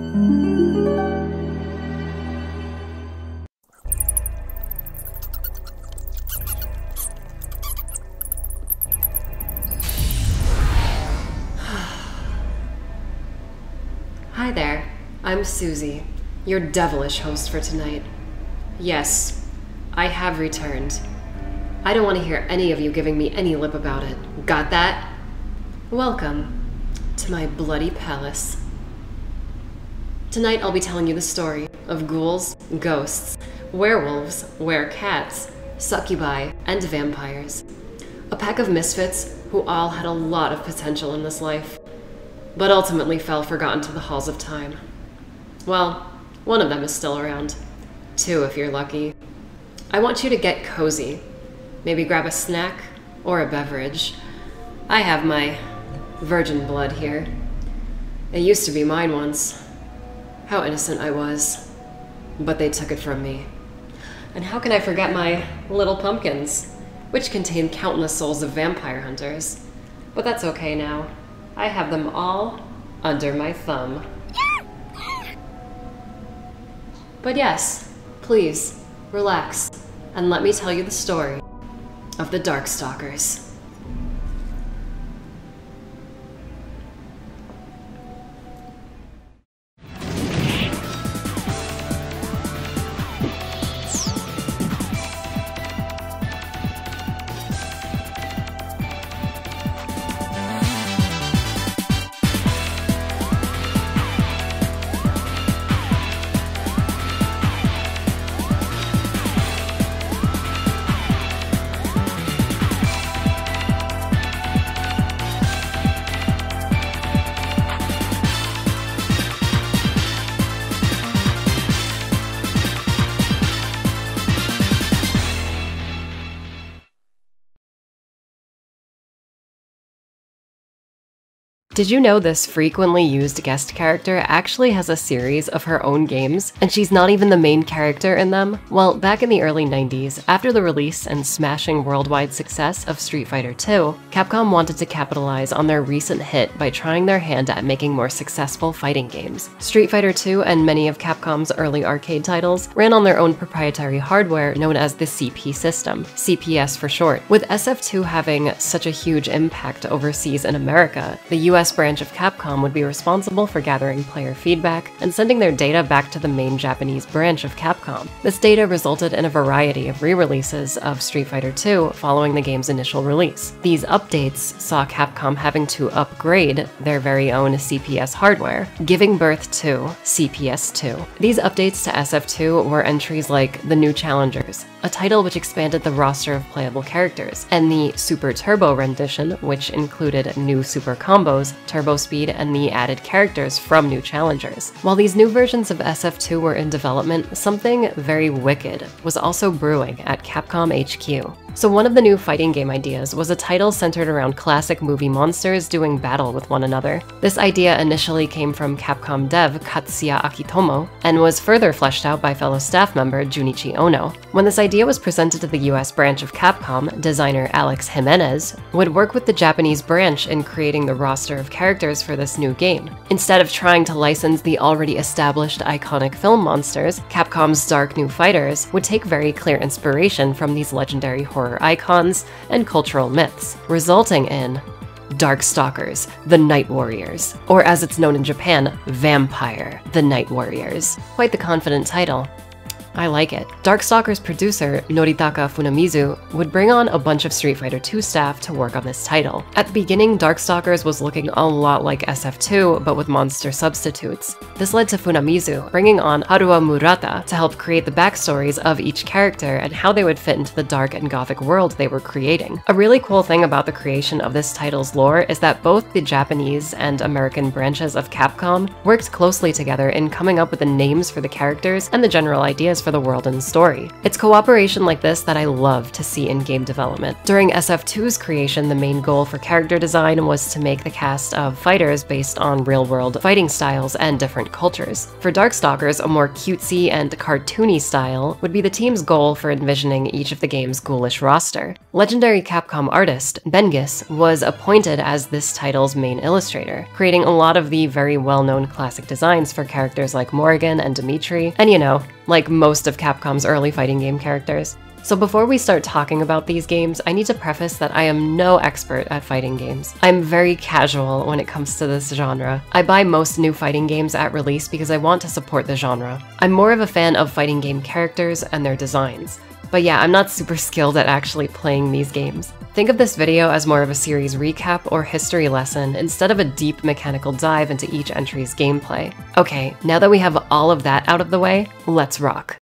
Hi there, I'm Susie, your devilish host for tonight. Yes, I have returned. I don't want to hear any of you giving me any lip about it. Got that? Welcome to my bloody palace. Tonight I'll be telling you the story of ghouls, ghosts, werewolves, werecats, succubi, and vampires. A pack of misfits who all had a lot of potential in this life, but ultimately fell forgotten to the halls of time. Well, one of them is still around. Two, if you're lucky. I want you to get cozy. Maybe grab a snack or a beverage. I have my virgin blood here. It used to be mine once. How innocent I was. But they took it from me. And how can I forget my little pumpkins, which contain countless souls of vampire hunters? But that's okay now. I have them all under my thumb. But yes, please, relax, and let me tell you the story of the Darkstalkers. Did you know this frequently used guest character actually has a series of her own games, and she's not even the main character in them? Well, back in the early 90s, after the release and smashing worldwide success of Street Fighter II, Capcom wanted to capitalize on their recent hit by trying their hand at making more successful fighting games. Street Fighter II and many of Capcom's early arcade titles ran on their own proprietary hardware known as the CP system, CPS for short. With SF2 having such a huge impact overseas in America, the US branch of Capcom would be responsible for gathering player feedback and sending their data back to the main Japanese branch of Capcom. This data resulted in a variety of re-releases of Street Fighter II following the game's initial release. These updates saw Capcom having to upgrade their very own CPS hardware, giving birth to CPS2. These updates to SF2 were entries like the New Challengers, a title which expanded the roster of playable characters, and the Super Turbo rendition, which included new super combos, turbo speed, and the added characters from New Challengers. While these new versions of SF2 were in development, something very wicked was also brewing at Capcom HQ. So one of the new fighting game ideas was a title centered around classic movie monsters doing battle with one another. This idea initially came from Capcom dev Katsuya Akitomo, and was further fleshed out by fellow staff member Junichi Ono. When this idea was presented to the US branch of Capcom, designer Alex Jimenez would work with the Japanese branch in creating the roster of characters for this new game. Instead of trying to license the already established iconic film monsters, Capcom's Dark New Fighters would take very clear inspiration from these legendary horror icons and cultural myths, resulting in Darkstalkers, the Night Warriors, or as it's known in Japan, Vampire, the Night Warriors. Quite the confident title. I like it. Darkstalkers producer Noritaka Funamizu would bring on a bunch of Street Fighter II staff to work on this title. At the beginning, Darkstalkers was looking a lot like SF2, but with monster substitutes. This led to Funamizu bringing on Haruo Murata to help create the backstories of each character and how they would fit into the dark and gothic world they were creating. A really cool thing about the creation of this title's lore is that both the Japanese and American branches of Capcom worked closely together in coming up with the names for the characters and the general ideas for for the world and story. It's cooperation like this that I love to see in game development. During SF2's creation, the main goal for character design was to make the cast of fighters based on real-world fighting styles and different cultures. For Darkstalkers, a more cutesy and cartoony style would be the team's goal for envisioning each of the game's ghoulish roster. Legendary Capcom artist Bengis was appointed as this title's main illustrator, creating a lot of the very well-known classic designs for characters like Morrigan and Dimitri, and you know, like most of Capcom's early fighting game characters. So before we start talking about these games, I need to preface that I am no expert at fighting games. I'm very casual when it comes to this genre. I buy most new fighting games at release because I want to support the genre. I'm more of a fan of fighting game characters and their designs. But yeah, I'm not super skilled at actually playing these games. Think of this video as more of a series recap or history lesson instead of a deep mechanical dive into each entry's gameplay. Okay, now that we have all of that out of the way, let's rock.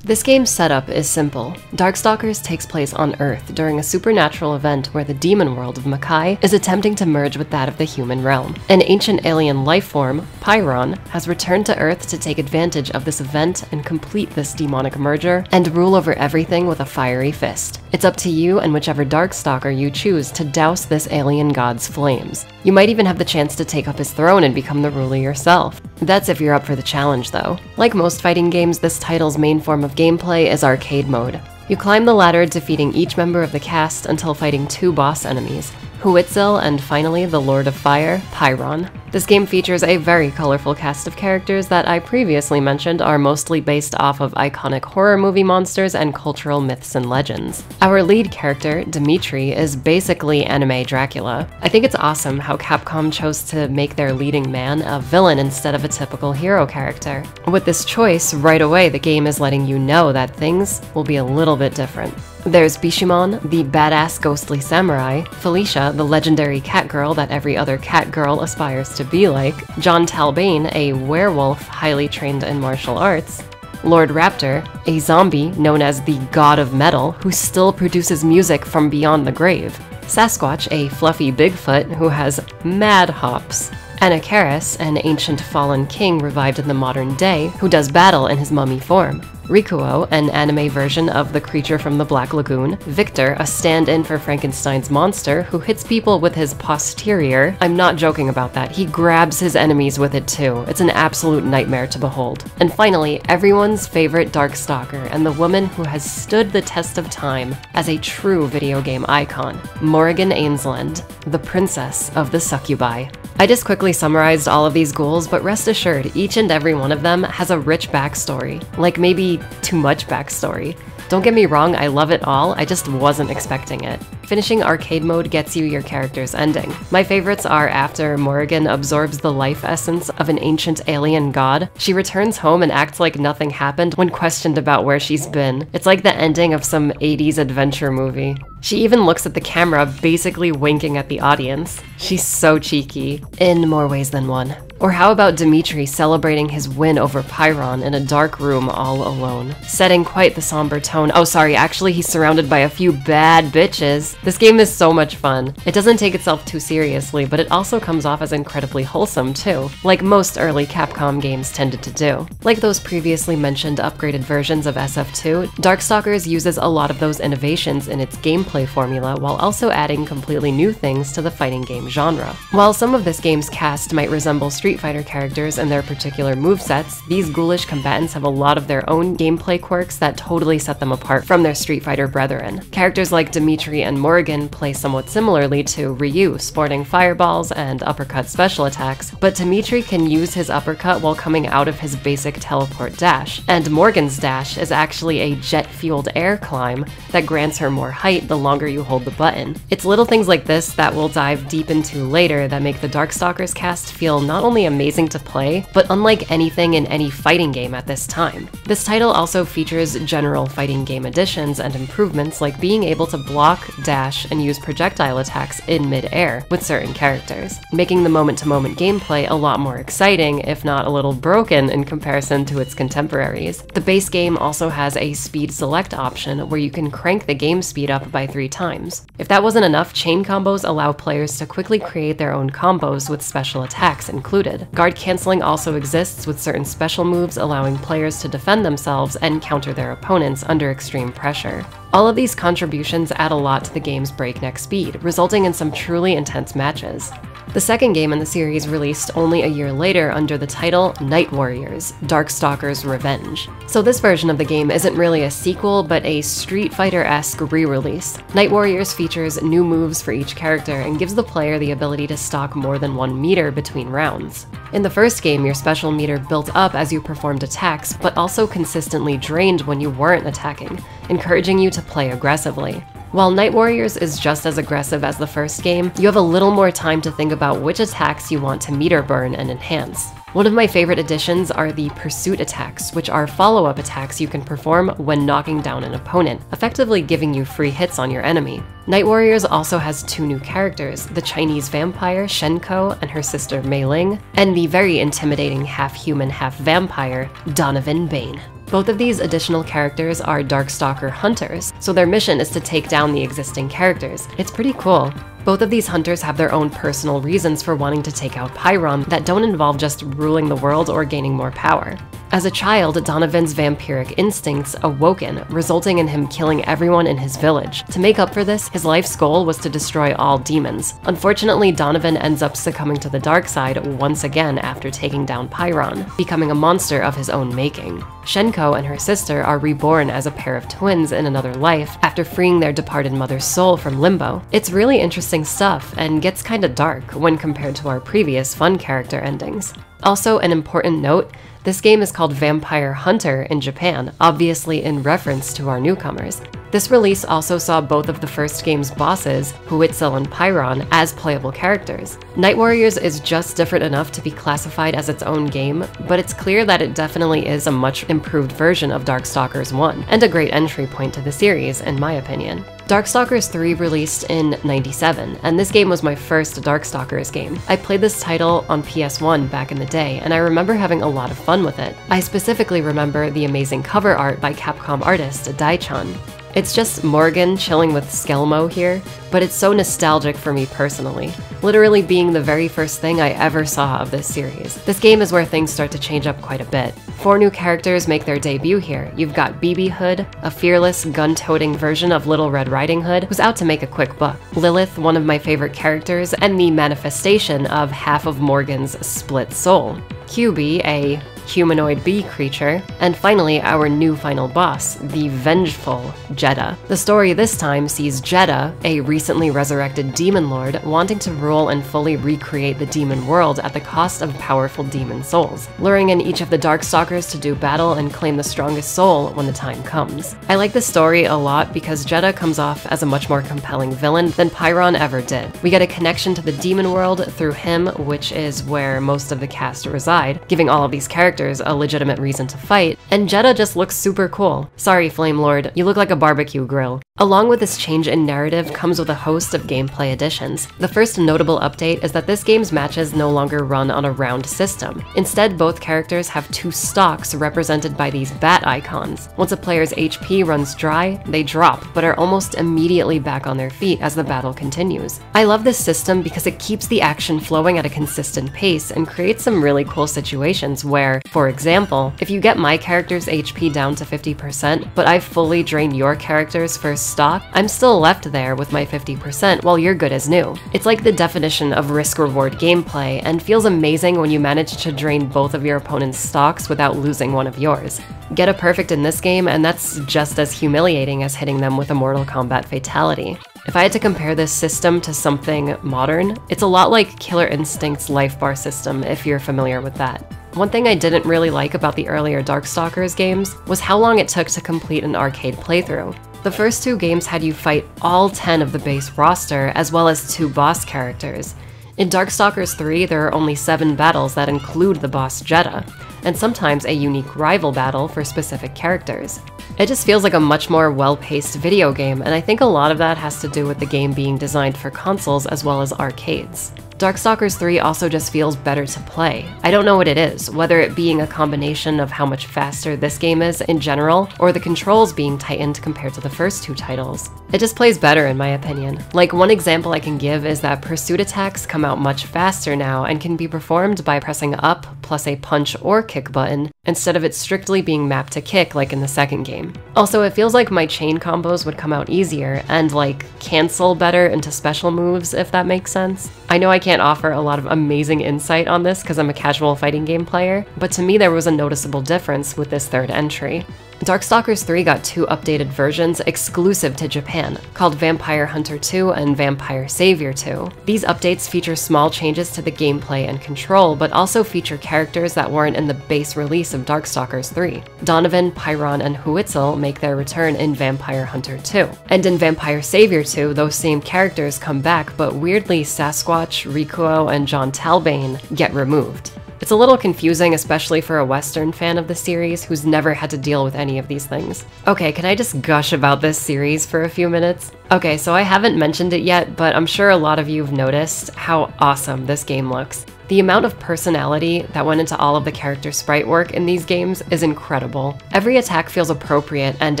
This game's setup is simple. Darkstalkers takes place on Earth during a supernatural event where the demon world of Makai is attempting to merge with that of the human realm. An ancient alien life form, Pyron, has returned to Earth to take advantage of this event and complete this demonic merger and rule over everything with a fiery fist. It's up to you and whichever Darkstalker you choose to douse this alien god's flames. You might even have the chance to take up his throne and become the ruler yourself. That's if you're up for the challenge though. Like most fighting games, this title's main form of gameplay is arcade mode. You climb the ladder, defeating each member of the cast until fighting 2 boss enemies, Huitzil and finally the Lord of Fire, Pyron. This game features a very colorful cast of characters that I previously mentioned are mostly based off of iconic horror movie monsters and cultural myths and legends. Our lead character, Dimitri, is basically anime Dracula. I think it's awesome how Capcom chose to make their leading man a villain instead of a typical hero character. With this choice, right away the game is letting you know that things will be a little bit different. There's Bishamon, the badass ghostly samurai, Felicia, the legendary cat girl that every other cat girl aspires to be like, John Talbane, a werewolf highly trained in martial arts, Lord Raptor, a zombie known as the God of Metal who still produces music from beyond the grave, Sasquatch, a fluffy Bigfoot who has mad hops, Anakaris, an ancient fallen king revived in the modern day who does battle in his mummy form, Rikuo, an anime version of the creature from the Black Lagoon, Victor, a stand-in for Frankenstein's monster who hits people with his posterior. I'm not joking about that, he grabs his enemies with it too. It's an absolute nightmare to behold. And finally, everyone's favorite Darkstalker and the woman who has stood the test of time as a true video game icon, Morrigan Ainsland, the princess of the succubi. I just quickly summarized all of these ghouls, but rest assured, each and every one of them has a rich backstory. Like maybe too much backstory. Don't get me wrong, I love it all, I just wasn't expecting it. Finishing arcade mode gets you your character's ending. My favorites are after Morrigan absorbs the life essence of an ancient alien god, she returns home and acts like nothing happened when questioned about where she's been. It's like the ending of some 80s adventure movie. She even looks at the camera, basically winking at the audience. She's so cheeky, in more ways than one. Or how about Dimitri celebrating his win over Pyron in a dark room all alone, setting quite the somber tone. Oh sorry, actually he's surrounded by a few bad bitches. This game is so much fun. It doesn't take itself too seriously, but it also comes off as incredibly wholesome too, like most early Capcom games tended to do. Like those previously mentioned upgraded versions of SF2, Darkstalkers uses a lot of those innovations in its gameplay formula while also adding completely new things to the fighting game genre. While some of this game's cast might resemble Street Fighter characters and their particular movesets, these ghoulish combatants have a lot of their own gameplay quirks that totally set them apart from their Street Fighter brethren. Characters like Dimitri and Morrigan play somewhat similarly to Ryu, sporting fireballs and uppercut special attacks, but Dimitri can use his uppercut while coming out of his basic teleport dash, and Morrigan's dash is actually a jet-fueled air climb that grants her more height the longer you hold the button. It's little things like this that we'll dive deep into later that make the Darkstalkers cast feel not only amazing to play, but unlike anything in any fighting game at this time. This title also features general fighting game additions and improvements like being able to block, dash, and use projectile attacks in mid-air with certain characters, making the moment-to-moment gameplay a lot more exciting, if not a little broken in comparison to its contemporaries. The base game also has a speed select option where you can crank the game speed up by 3 times. If that wasn't enough, chain combos allow players to quickly create their own combos with special attacks included. Guard canceling also exists with certain special moves allowing players to defend themselves and counter their opponents under extreme pressure. All of these contributions add a lot to the game's breakneck speed, resulting in some truly intense matches. The second game in the series released only a year later under the title Night Warriors: Darkstalkers Revenge. So this version of the game isn't really a sequel, but a Street Fighter-esque re-release. Night Warriors features new moves for each character and gives the player the ability to stalk more than 1 meter between rounds. In the first game, your special meter built up as you performed attacks, but also consistently drained when you weren't attacking, encouraging you to play aggressively. While Night Warriors is just as aggressive as the first game, you have a little more time to think about which attacks you want to meter burn and enhance. One of my favorite additions are the Pursuit attacks, which are follow-up attacks you can perform when knocking down an opponent, effectively giving you free hits on your enemy. Night Warriors also has 2 new characters, the Chinese vampire Shenko and her sister Mei Ling, and the very intimidating half-human, half-vampire Donovan Bane. Both of these additional characters are Darkstalker hunters, so their mission is to take down the existing characters. It's pretty cool. Both of these hunters have their own personal reasons for wanting to take out Pyron that don't involve just ruling the world or gaining more power. As a child, Donovan's vampiric instincts awoken, resulting in him killing everyone in his village. To make up for this, his life's goal was to destroy all demons. Unfortunately, Donovan ends up succumbing to the dark side once again after taking down Pyron, becoming a monster of his own making. Shenko and her sister are reborn as a pair of twins in another life after freeing their departed mother's soul from limbo. It's really interesting stuff and gets kinda dark when compared to our previous fun character endings. Also, an important note, this game is called Vampire Hunter in Japan, obviously in reference to our newcomers. This release also saw both of the first game's bosses, Huitzel and Pyron, as playable characters. Night Warriors is just different enough to be classified as its own game, but it's clear that it definitely is a much improved version of Darkstalkers 1, and a great entry point to the series, in my opinion. Darkstalkers 3 released in '97, and this game was my first Darkstalkers game. I played this title on PS1 back in the day, and I remember having a lot of fun with it. I specifically remember the amazing cover art by Capcom artist Dai-chan. It's just Morgan chilling with Skelmo here, but it's so nostalgic for me personally, literally being the very first thing I ever saw of this series. This game is where things start to change up quite a bit. 4 new characters make their debut here. You've got BB Hood, a fearless, gun-toting version of Little Red Riding Hood, who's out to make a quick buck. Lilith, one of my favorite characters, and the manifestation of half of Morgan's split soul. QB, a humanoid bee creature, and finally our new final boss, the vengeful Jedha. The story this time sees Jedha, a recently resurrected demon lord, wanting to rule and fully recreate the demon world at the cost of powerful demon souls, luring in each of the Darkstalkers to do battle and claim the strongest soul when the time comes. I like this story a lot because Jedha comes off as a much more compelling villain than Pyron ever did. We get a connection to the demon world through him, which is where most of the cast reside, giving all of these characters a legitimate reason to fight, and Jedha just looks super cool. Sorry, Flame Lord, you look like a barbecue grill. Along with this change in narrative comes with a host of gameplay additions. The first notable update is that this game's matches no longer run on a round system. Instead, both characters have 2 stocks represented by these bat icons. Once a player's HP runs dry, they drop, but are almost immediately back on their feet as the battle continues. I love this system because it keeps the action flowing at a consistent pace and creates some really cool situations where, for example, if you get my character's HP down to 50%, but I've fully drained your character's first stock, I'm still left there with my 50% while you're good as new. It's like the definition of risk-reward gameplay, and feels amazing when you manage to drain both of your opponent's stocks without losing one of yours. Get a perfect in this game, and that's just as humiliating as hitting them with a Mortal Kombat fatality. If I had to compare this system to something modern, it's a lot like Killer Instinct's life bar system, if you're familiar with that. One thing I didn't really like about the earlier Darkstalkers games was how long it took to complete an arcade playthrough. The first 2 games had you fight all 10 of the base roster, as well as 2 boss characters. In Darkstalkers 3, there are only 7 battles that include the boss Jedha. and sometimes a unique rival battle for specific characters. It just feels like a much more well-paced video game, and I think a lot of that has to do with the game being designed for consoles as well as arcades. Darkstalkers 3 also just feels better to play. I don't know what it is, whether it being a combination of how much faster this game is in general, or the controls being tightened compared to the first two titles. It just plays better in my opinion. Like, one example I can give is that pursuit attacks come out much faster now and can be performed by pressing up plus a punch or kick button, instead of it strictly being mapped to kick like in the second game. Also, it feels like my chain combos would come out easier and like cancel better into special moves, if that makes sense. I know I can't offer a lot of amazing insight on this because I'm a casual fighting game player, but to me there was a noticeable difference with this third entry. Darkstalkers 3 got two updated versions exclusive to Japan, called Vampire Hunter 2 and Vampire Savior 2. These updates feature small changes to the gameplay and control, but also feature characters that weren't in the base release of Darkstalkers 3. Donovan, Pyron, and Huitzel make their return in Vampire Hunter 2. And in Vampire Savior 2, those same characters come back, but weirdly Sasquatch, Rikuo, and John Talbane get removed. It's a little confusing, especially for a Western fan of the series who's never had to deal with any of these things. Okay, can I just gush about this series for a few minutes? Okay, so I haven't mentioned it yet, but I'm sure a lot of you have noticed how awesome this game looks. The amount of personality that went into all of the character sprite work in these games is incredible. Every attack feels appropriate and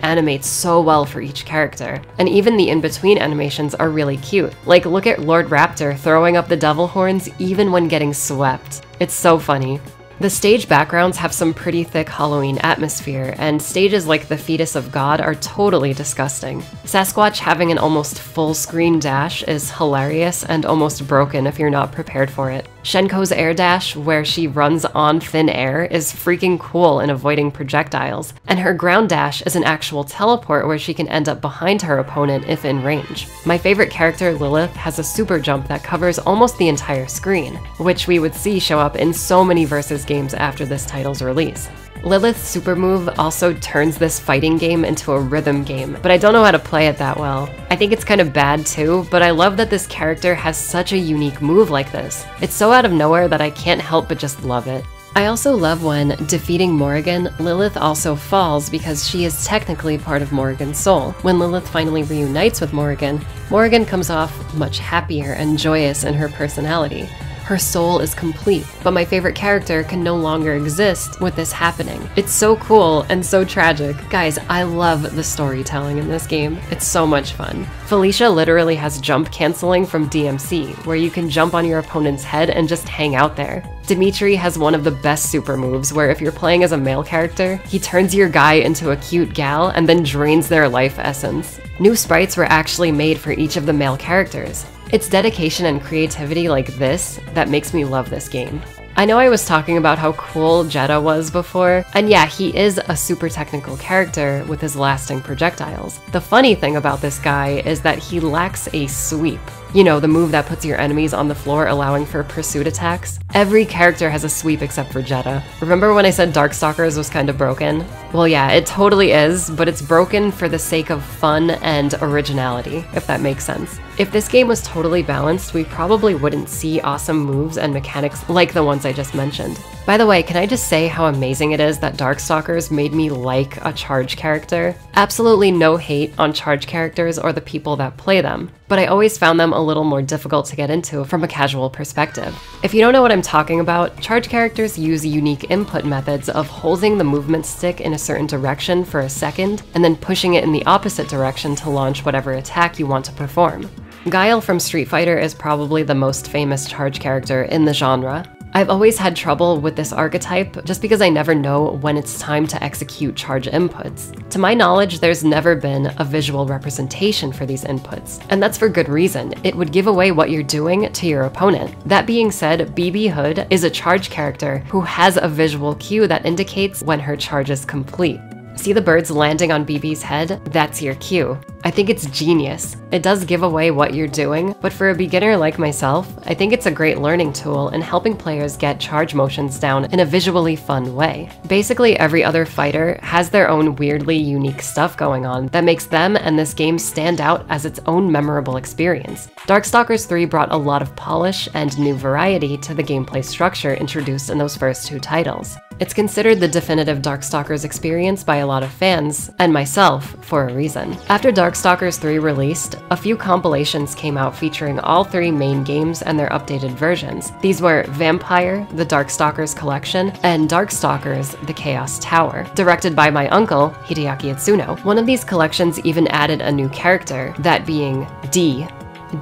animates so well for each character. And even the in-between animations are really cute. Like, look at Lord Raptor throwing up the devil horns even when getting swept. It's so funny. The stage backgrounds have some pretty thick Halloween atmosphere, and stages like the Fetus of God are totally disgusting. Sasquatch having an almost full-screen dash is hilarious and almost broken if you're not prepared for it. Shenko's air dash, where she runs on thin air, is freaking cool in avoiding projectiles, and her ground dash is an actual teleport where she can end up behind her opponent if in range. My favorite character, Lilith, has a super jump that covers almost the entire screen, which we would see show up in so many Versus games after this title's release. Lilith's super move also turns this fighting game into a rhythm game, but I don't know how to play it that well. I think it's kind of bad too, but I love that this character has such a unique move like this. It's so out of nowhere that I can't help but just love it. I also love when, defeating Morrigan, Lilith also falls because she is technically part of Morrigan's soul. When Lilith finally reunites with Morrigan, Morrigan comes off much happier and joyous in her personality. Her soul is complete, but my favorite character can no longer exist with this happening. It's so cool and so tragic. Guys, I love the storytelling in this game. It's so much fun. Felicia literally has jump canceling from DMC, where you can jump on your opponent's head and just hang out there. Dimitri has one of the best super moves where if you're playing as a male character, he turns your guy into a cute gal and then drains their life essence. New sprites were actually made for each of the male characters. It's dedication and creativity like this that makes me love this game. I know I was talking about how cool Jedha was before, and yeah, he is a super technical character with his lasting projectiles. The funny thing about this guy is that he lacks a sweep. You know, the move that puts your enemies on the floor, allowing for pursuit attacks. Every character has a sweep except for Jedha. Remember when I said Darkstalkers was kind of broken? Well yeah, it totally is, but it's broken for the sake of fun and originality, if that makes sense. If this game was totally balanced, we probably wouldn't see awesome moves and mechanics like the ones I just mentioned. By the way, can I just say how amazing it is that Darkstalkers made me like a charge character? Absolutely no hate on charge characters or the people that play them, but I always found them a little more difficult to get into from a casual perspective. If you don't know what I'm talking about, charge characters use unique input methods of holding the movement stick in a certain direction for a second and then pushing it in the opposite direction to launch whatever attack you want to perform. Guile from Street Fighter is probably the most famous charge character in the genre. I've always had trouble with this archetype just because I never know when it's time to execute charge inputs. To my knowledge, there's never been a visual representation for these inputs, and that's for good reason. It would give away what you're doing to your opponent. That being said, BB Hood is a charge character who has a visual cue that indicates when her charge is complete. See the birds landing on BB's head? That's your cue. I think it's genius. It does give away what you're doing, but for a beginner like myself, I think it's a great learning tool in helping players get charge motions down in a visually fun way. Basically, every other fighter has their own weirdly unique stuff going on that makes them and this game stand out as its own memorable experience. Darkstalkers 3 brought a lot of polish and new variety to the gameplay structure introduced in those first two titles. It's considered the definitive Darkstalkers experience by a lot of fans, and myself, for a reason. After Darkstalkers 3 released, a few compilations came out featuring all 3 main games and their updated versions. These were Vampire, the Darkstalkers Collection, and Darkstalkers, the Chaos Tower, directed by my uncle, Hideaki Itsuno. One of these collections even added a new character, that being D.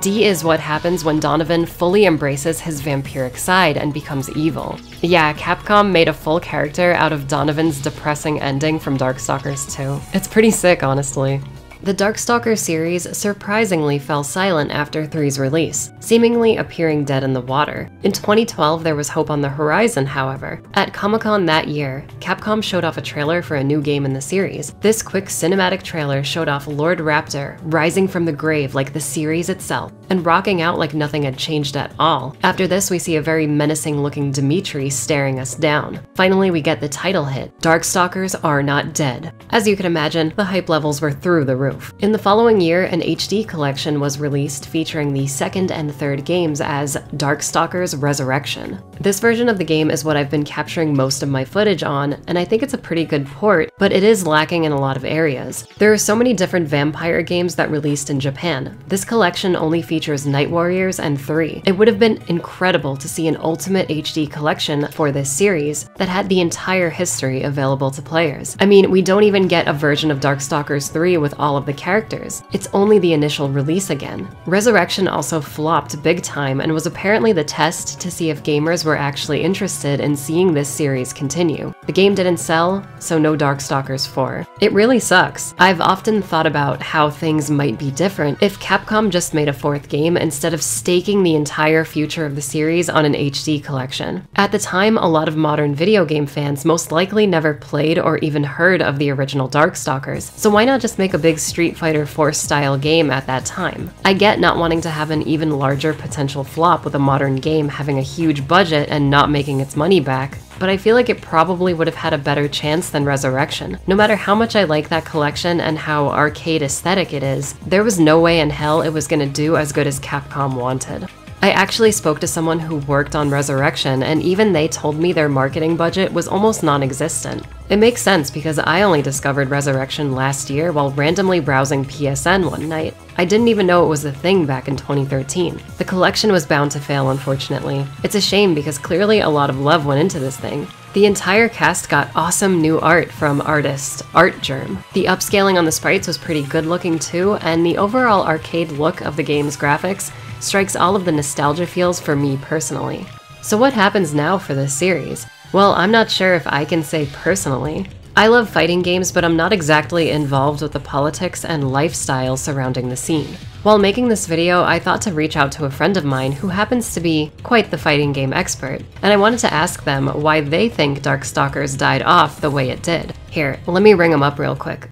D is what happens when Donovan fully embraces his vampiric side and becomes evil. Yeah, Capcom made a full character out of Donovan's depressing ending from Darkstalkers 2. It's pretty sick, honestly. The Darkstalkers series surprisingly fell silent after 3's release, seemingly appearing dead in the water. In 2012, there was hope on the horizon, however. At Comic-Con that year, Capcom showed off a trailer for a new game in the series. This quick cinematic trailer showed off Lord Raptor rising from the grave like the series itself, and rocking out like nothing had changed at all. After this, we see a very menacing-looking Dimitri staring us down. Finally, we get the title hit, Darkstalkers Are Not Dead. As you can imagine, the hype levels were through the roof. In the following year, an HD collection was released featuring the second and third games as Darkstalkers Resurrection. This version of the game is what I've been capturing most of my footage on, and I think it's a pretty good port, but it is lacking in a lot of areas. There are so many different vampire games that released in Japan. This collection only features Night Warriors and 3. It would have been incredible to see an ultimate HD collection for this series that had the entire history available to players. I mean, we don't even get a version of Darkstalkers 3 with all of the characters. It's only the initial release again. Resurrection also flopped big time and was apparently the test to see if gamers were actually interested in seeing this series continue. The game didn't sell, so no Darkstalkers 4. It really sucks. I've often thought about how things might be different if Capcom just made a 4th game instead of staking the entire future of the series on an HD collection. At the time, a lot of modern video game fans most likely never played or even heard of the original Darkstalkers, so why not just make a big Street Fighter 4 style game at that time? I get not wanting to have an even larger potential flop with a modern game having a huge budget and not making its money back, but I feel like it probably would have had a better chance than Resurrection. No matter how much I like that collection and how arcade aesthetic it is, there was no way in hell it was gonna do as good as Capcom wanted. I actually spoke to someone who worked on Resurrection, and even they told me their marketing budget was almost non-existent. It makes sense because I only discovered Resurrection last year while randomly browsing PSN one night. I didn't even know it was a thing back in 2013. The collection was bound to fail, unfortunately. It's a shame because clearly a lot of love went into this thing. The entire cast got awesome new art from artist Artgerm. The upscaling on the sprites was pretty good looking too, and the overall arcade look of the game's graphics strikes all of the nostalgia feels for me personally. So what happens now for this series? Well, I'm not sure if I can say personally. I love fighting games, but I'm not exactly involved with the politics and lifestyle surrounding the scene. While making this video, I thought to reach out to a friend of mine who happens to be quite the fighting game expert, and I wanted to ask them why they think Darkstalkers died off the way it did. Here, let me ring them up real quick.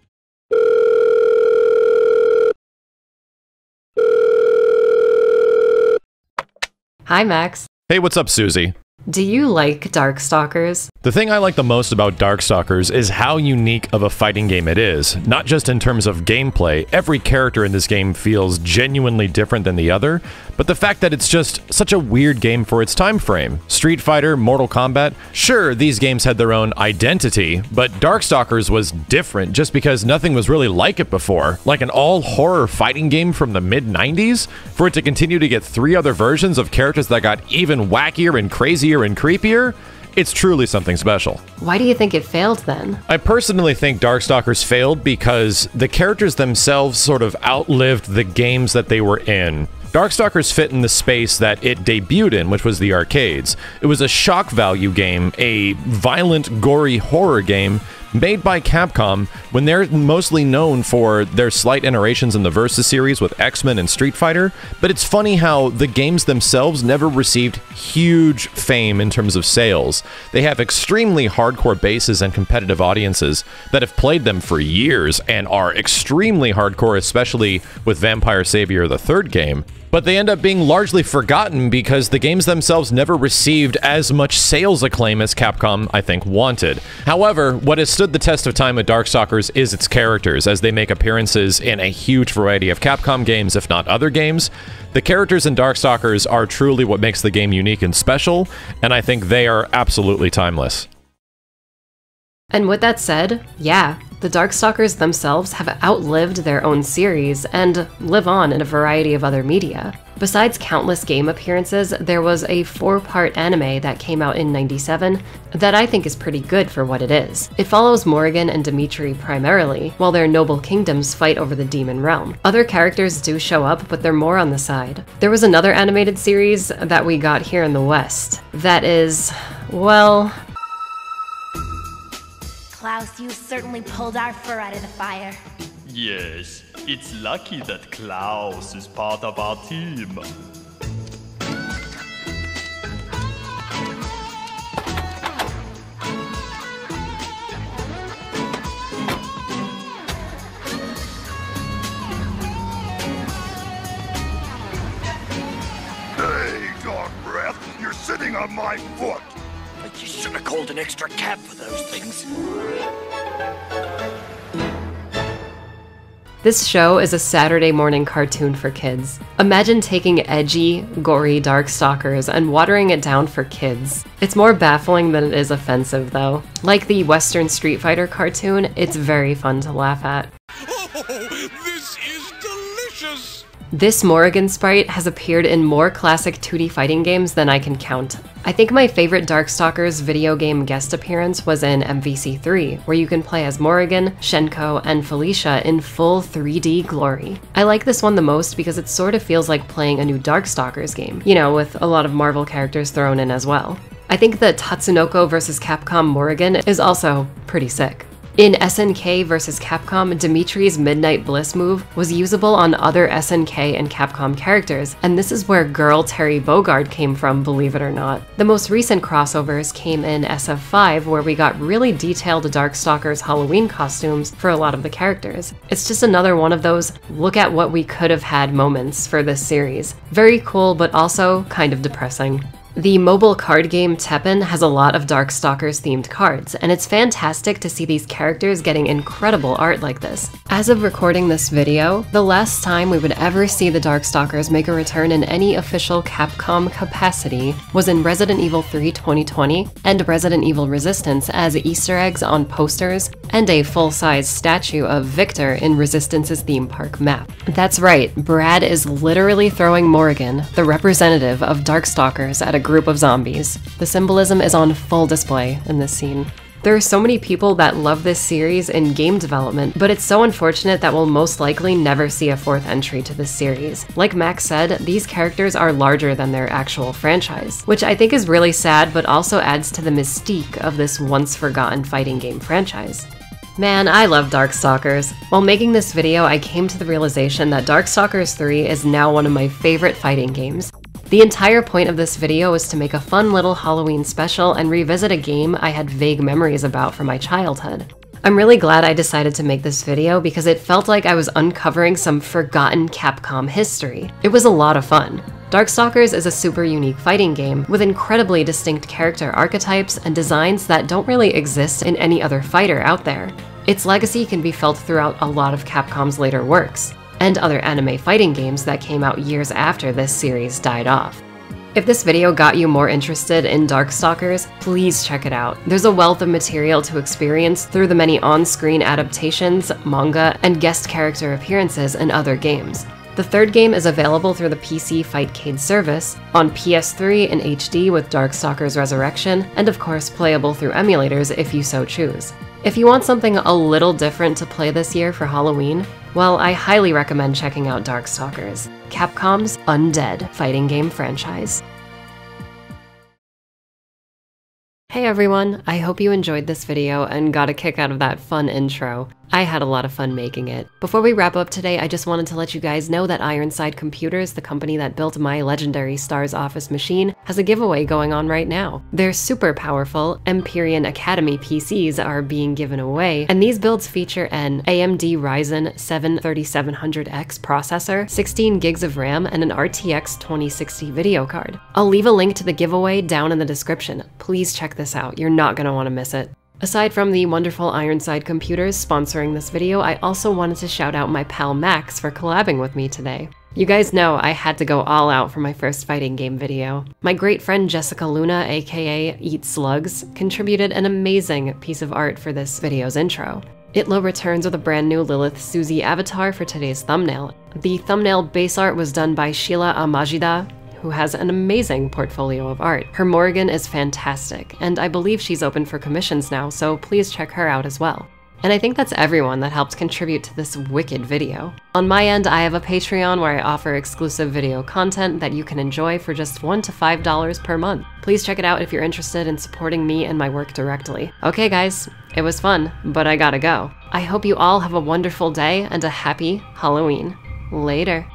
Hi, Max. Hey, what's up, Susie? Do you like Darkstalkers? The thing I like the most about Darkstalkers is how unique of a fighting game it is. Not just in terms of gameplay, every character in this game feels genuinely different than the other, but the fact that it's just such a weird game for its time frame. Street Fighter, Mortal Kombat, sure, these games had their own identity, but Darkstalkers was different just because nothing was really like it before. Like an all-horror fighting game from the mid-90s? For it to continue to get 3 other versions of characters that got even wackier and crazier and creepier? It's truly something special. Why do you think it failed then? I personally think Darkstalkers failed because the characters themselves sort of outlived the games that they were in. Darkstalkers fit in the space that it debuted in, which was the arcades. It was a shock value game, a violent, gory horror game made by Capcom when they're mostly known for their slight iterations in the Versus series with X-Men and Street Fighter, but it's funny how the games themselves never received huge fame in terms of sales. They have extremely hardcore bases and competitive audiences that have played them for years and are extremely hardcore, especially with Vampire Savior, the third game. But they end up being largely forgotten because the games themselves never received as much sales acclaim as Capcom, I think, wanted. However, what has stood the test of time with Darkstalkers is its characters, as they make appearances in a huge variety of Capcom games, if not other games. The characters in Darkstalkers are truly what makes the game unique and special, and I think they are absolutely timeless. And with that said, yeah, the Darkstalkers themselves have outlived their own series and live on in a variety of other media. Besides countless game appearances, there was a 4-part anime that came out in '97 that I think is pretty good for what it is. It follows Morrigan and Dimitri primarily, while their noble kingdoms fight over the demon realm. Other characters do show up, but they're more on the side. There was another animated series that we got here in the West that is, well... Klaus, you certainly pulled our fur out of the fire. Yes, it's lucky that Klaus is part of our team. Hey, Dark Breath, you're sitting on my foot. But you should have called an extra cab for those things. This show is a Saturday morning cartoon for kids. Imagine taking edgy, gory Darkstalkers and watering it down for kids. It's more baffling than it is offensive, though. Like the Western Street Fighter cartoon, it's very fun to laugh at. Oh, this is delicious! This Morrigan sprite has appeared in more classic 2D fighting games than I can count. I think my favorite Darkstalkers video game guest appearance was in MVC3, where you can play as Morrigan, Shenko, and Felicia in full 3D glory. I like this one the most because it sort of feels like playing a new Darkstalkers game, you know, with a lot of Marvel characters thrown in as well. I think the Tatsunoko vs. Capcom Morrigan is also pretty sick. In SNK vs. Capcom, Dimitri's Midnight Bliss move was usable on other SNK and Capcom characters, and this is where girl Terry Bogard came from, believe it or not. The most recent crossovers came in SF5, where we got really detailed Darkstalkers Halloween costumes for a lot of the characters. It's just another one of those look at what we could have had moments for this series. Very cool, but also kind of depressing. The mobile card game Teppen has a lot of Darkstalkers themed cards, and it's fantastic to see these characters getting incredible art like this. As of recording this video, the last time we would ever see the Darkstalkers make a return in any official Capcom capacity was in Resident Evil 3 2020 and Resident Evil Resistance as Easter eggs on posters and a full-size statue of Victor in Resistance's theme park map. That's right, Brad is literally throwing Morrigan, the representative of Darkstalkers, at a group of zombies. The symbolism is on full display in this scene. There are so many people that love this series in game development, but it's so unfortunate that we'll most likely never see a 4th entry to this series. Like Max said, these characters are larger than their actual franchise, which I think is really sad, but also adds to the mystique of this once-forgotten fighting game franchise. Man, I love Darkstalkers. While making this video, I came to the realization that Darkstalkers 3 is now one of my favorite fighting games. The entire point of this video is to make a fun little Halloween special and revisit a game I had vague memories about from my childhood. I'm really glad I decided to make this video because it felt like I was uncovering some forgotten Capcom history. It was a lot of fun. Darkstalkers is a super unique fighting game with incredibly distinct character archetypes and designs that don't really exist in any other fighter out there. Its legacy can be felt throughout a lot of Capcom's later works, and other anime fighting games that came out years after this series died off. If this video got you more interested in Darkstalkers, please check it out. There's a wealth of material to experience through the many on-screen adaptations, manga, and guest character appearances in other games. The 3rd game is available through the PC Fightcade service, on PS3 in HD with Darkstalkers Resurrection, and of course playable through emulators if you so choose. If you want something a little different to play this year for Halloween, well, I highly recommend checking out Darkstalkers, Capcom's undead fighting game franchise. Hey everyone, I hope you enjoyed this video and got a kick out of that fun intro. I had a lot of fun making it. Before we wrap up today, I just wanted to let you guys know that Ironside Computers, the company that built my legendary Stars Office machine, has a giveaway going on right now. Their super powerful Empyrean Academy PCs are being given away, and these builds feature an AMD Ryzen 7 3700X processor, 16 gigs of RAM, and an RTX 2060 video card. I'll leave a link to the giveaway down in the description. Please check this out, you're not gonna want to miss it. Aside from the wonderful Ironside Computers sponsoring this video, I also wanted to shout out my pal Max for collabing with me today. You guys know I had to go all out for my first fighting game video. My great friend Jessica Luna, aka Eat Slugs, contributed an amazing piece of art for this video's intro. Itlo returns with a brand new Lilith Susie avatar for today's thumbnail. The thumbnail base art was done by Sheila Amajida, who has an amazing portfolio of art. Her Morrigan is fantastic, and I believe she's open for commissions now, so please check her out as well. And I think that's everyone that helped contribute to this wicked video. On my end, I have a Patreon where I offer exclusive video content that you can enjoy for just $1 to $5 per month. Please check it out if you're interested in supporting me and my work directly. Okay guys, it was fun, but I gotta go. I hope you all have a wonderful day and a happy Halloween. Later.